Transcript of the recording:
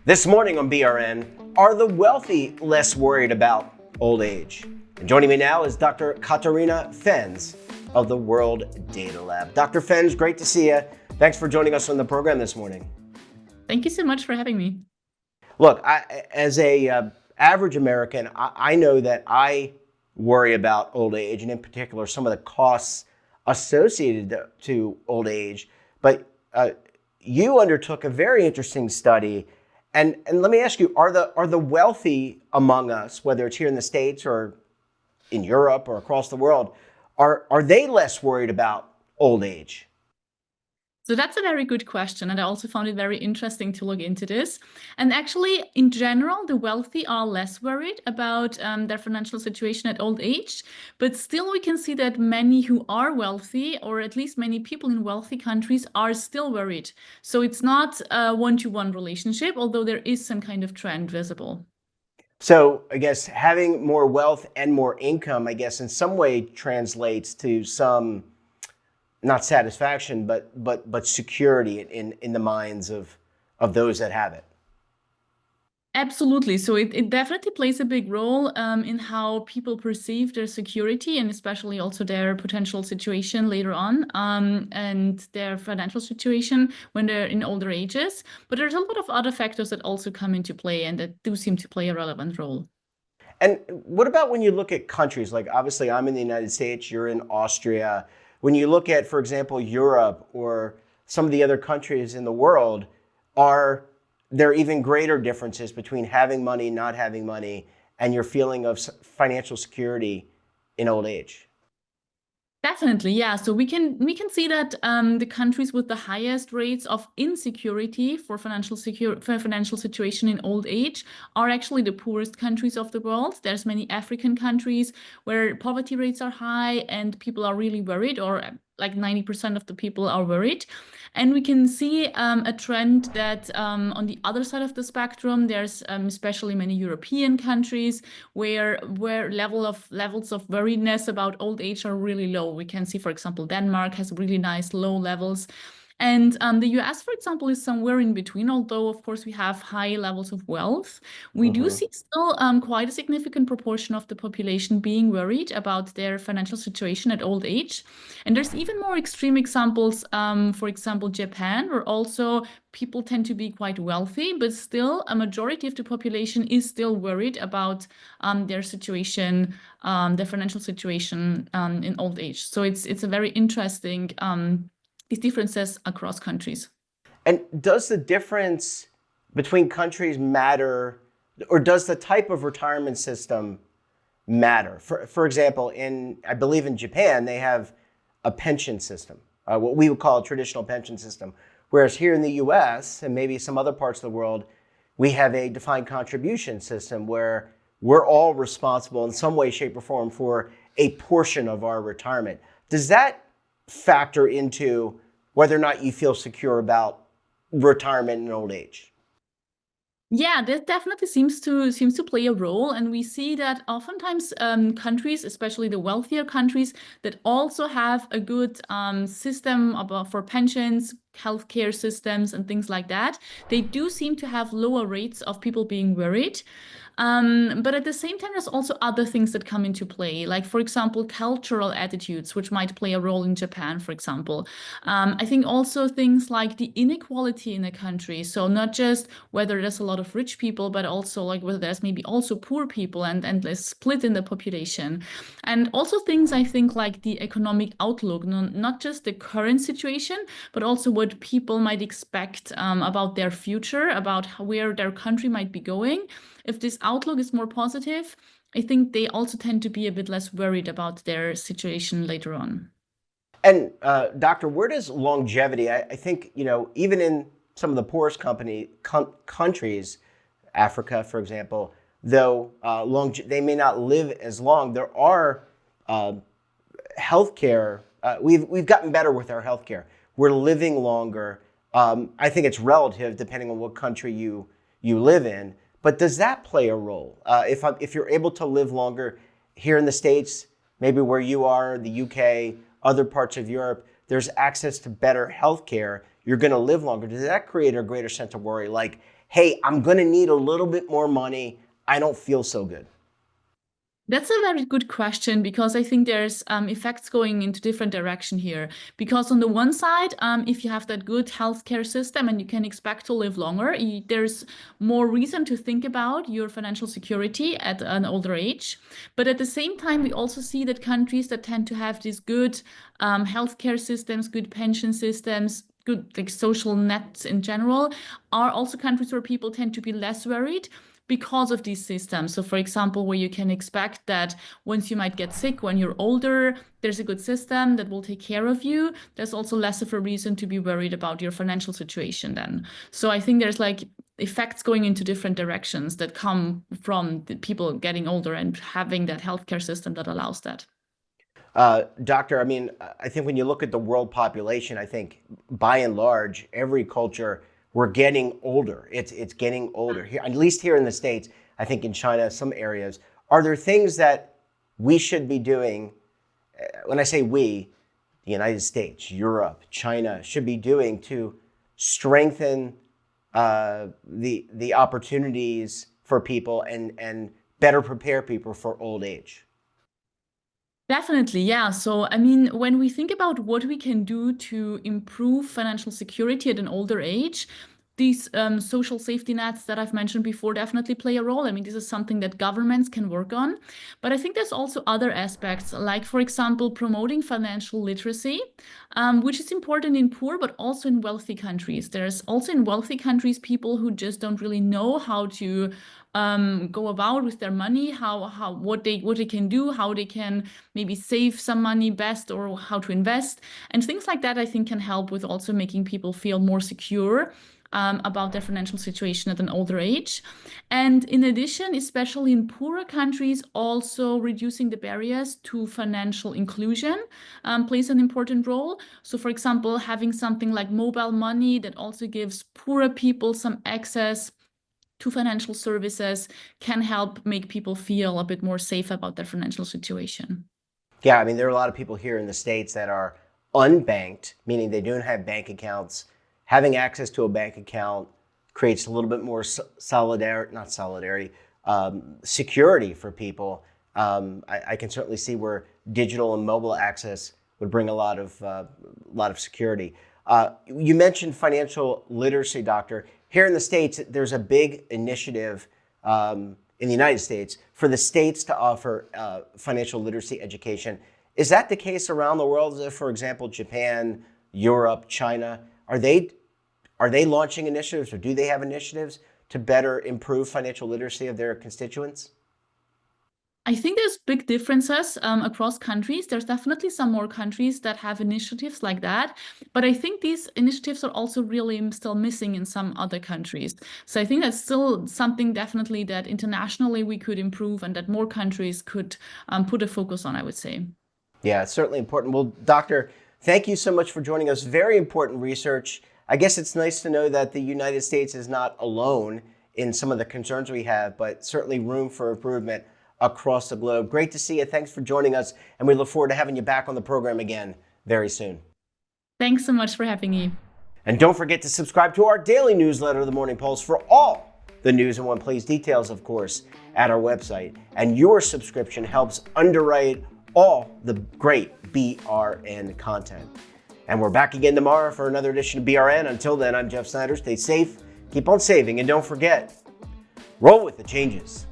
This morning on BRN, are the wealthy less worried about old age? And joining me now is Dr. Katharina Fenz of the World Data Lab. Dr. Fenz, great to see you. Thanks for joining us on the program this morning. Thank you so much for having me. Look, as a average American, I know that I worry about old age, and in particular, some of the costs associated to old age. But you undertook a very interesting study, and let me ask you: are the wealthy among us, whether it's here in the States or in Europe or across the world, are they less worried about old age? So that's a very good question. And I also found it very interesting to look into this. And actually, in general, the wealthy are less worried about their financial situation at old age. But still, we can see that many who are wealthy, or at least many people in wealthy countries, are still worried. So it's not a one-to-one relationship, although there is some kind of trend visible. So I guess having more wealth and more income, I guess in some way translates to some not satisfaction, but security in the minds of those that have it. Absolutely. So it definitely plays a big role in how people perceive their security and especially also their potential situation later on and their financial situation when they're in older ages. But there's a lot of other factors that also come into play and that do seem to play a relevant role. And what about when you look at countries, like obviously I'm in the United States, you're in Austria. When you look at, for example, Europe or some of the other countries in the world, are there even greater differences between having money, not having money, and your feeling of financial security in old age? Definitely, yeah. So we can see that the countries with the highest rates of insecurity for financial situation in old age are actually the poorest countries of the world. There's many African countries where poverty rates are high and people are really worried, or like 90% of the people are worried. And we can see a trend that on the other side of the spectrum, there's especially many European countries where levels of worriedness about old age are really low. We can see, for example, Denmark has really nice low levels. And the US, for example, is somewhere in between, although, of course, we have high levels of wealth. We do Hmm. see still quite a significant proportion of the population being worried about their financial situation at old age. And there's even more extreme examples, for example, Japan, where also people tend to be quite wealthy, but still a majority of the population is still worried about their situation, their financial situation in old age. So it's a very interesting these differences across countries. And does the difference between countries matter, or does the type of retirement system matter? For example, I believe in Japan, they have a pension system, what we would call a traditional pension system. Whereas here in the US and maybe some other parts of the world, we have a defined contribution system where we're all responsible in some way, shape, or form for a portion of our retirement. Does that factor into whether or not you feel secure about retirement in old age? Yeah, that definitely seems to play a role, and we see that oftentimes countries, especially the wealthier countries, that also have a good system for pensions, healthcare systems, and things like that. They do seem to have lower rates of people being worried. But at the same time, there's also other things that come into play, like, for example, cultural attitudes, which might play a role in Japan, for example. I think also things like the inequality in a country. So not just whether there's a lot of rich people, but also like whether there's maybe also poor people and there's split in the population. And also things I think like the economic outlook, not just the current situation, but also what people might expect about their future, about where their country might be going. If this outlook is more positive, I think they also tend to be a bit less worried about their situation later on. And doctor, where does longevity? I think even in some of the poorest countries, Africa, for example, though they may not live as long, there are healthcare. We've gotten better with our healthcare. We're living longer. I think it's relative depending on what country you live in. But does that play a role? If you're able to live longer here in the States, maybe where you are, the UK, other parts of Europe, there's access to better healthcare. You're going to live longer. Does that create a greater sense of worry? Like, hey, I'm going to need a little bit more money. I don't feel so good? That's a very good question, because I think there's effects going into different direction here. Because on the one side, if you have that good healthcare system and you can expect to live longer, there's more reason to think about your financial security at an older age. But at the same time, we also see that countries that tend to have these good healthcare systems, good pension systems, good like social nets in general, are also countries where people tend to be less worried because of these systems. So for example, where you can expect that once you might get sick when you're older, there's a good system that will take care of you. There's also less of a reason to be worried about your financial situation then. So I think there's like effects going into different directions that come from the people getting older and having that healthcare system that allows that. Doctor, I mean, I think when you look at the world population, I think by and large, every culture, we're getting older. It's getting older here, at least here in the States. I think in China, some areas. Are there things that we should be doing? When I say we, the United States, Europe, China should be doing to strengthen the opportunities for people and better prepare people for old age? Definitely, yeah. So, I mean, when we think about what we can do to improve financial security at an older age, these social safety nets that I've mentioned before definitely play a role. I mean, this is something that governments can work on. But I think there's also other aspects, like, for example, promoting financial literacy, which is important in poor, but also in wealthy countries. There's also in wealthy countries people who just don't really know how to go about with their money, what they can do, how they can maybe save some money best, or how to invest. And things like that, I think, can help with also making people feel more secure about their financial situation at an older age. And in addition, especially in poorer countries, also reducing the barriers to financial inclusion plays an important role. So, for example, having something like mobile money that also gives poorer people some access to financial services can help make people feel a bit more safe about their financial situation. Yeah, I mean, there are a lot of people here in the States that are unbanked, meaning they don't have bank accounts. Having access to a bank account creates a little bit more solidarity, not solidarity, security for people. I can certainly see where digital and mobile access would bring a lot of security. You mentioned financial literacy, doctor. Here in the States, there's a big initiative in the United States for the states to offer financial literacy education. Is that the case around the world? For example, Japan, Europe, China, are they launching initiatives, or do they have initiatives to better improve financial literacy of their constituents? I think there's big differences across countries. There's definitely some more countries that have initiatives like that, but I think these initiatives are also really still missing in some other countries. So I think that's still something definitely that internationally we could improve, and that more countries could put a focus on, I would say. Yeah, it's certainly important. Well, doctor, thank you so much for joining us. Very important research. I guess it's nice to know that the United States is not alone in some of the concerns we have, but certainly room for improvement across the globe. Great to see you. Thanks for joining us, and we look forward to having you back on the program again very soon. Thanks so much for having me. And don't forget to subscribe to our daily newsletter, The Morning Pulse, for all the news in one place. Details, of course, at our website. And your subscription helps underwrite all the great BRN content. And we're back again tomorrow for another edition of BRN. Until then, I'm Jeff Snyder. Stay safe, keep on saving, and don't forget, roll with the changes.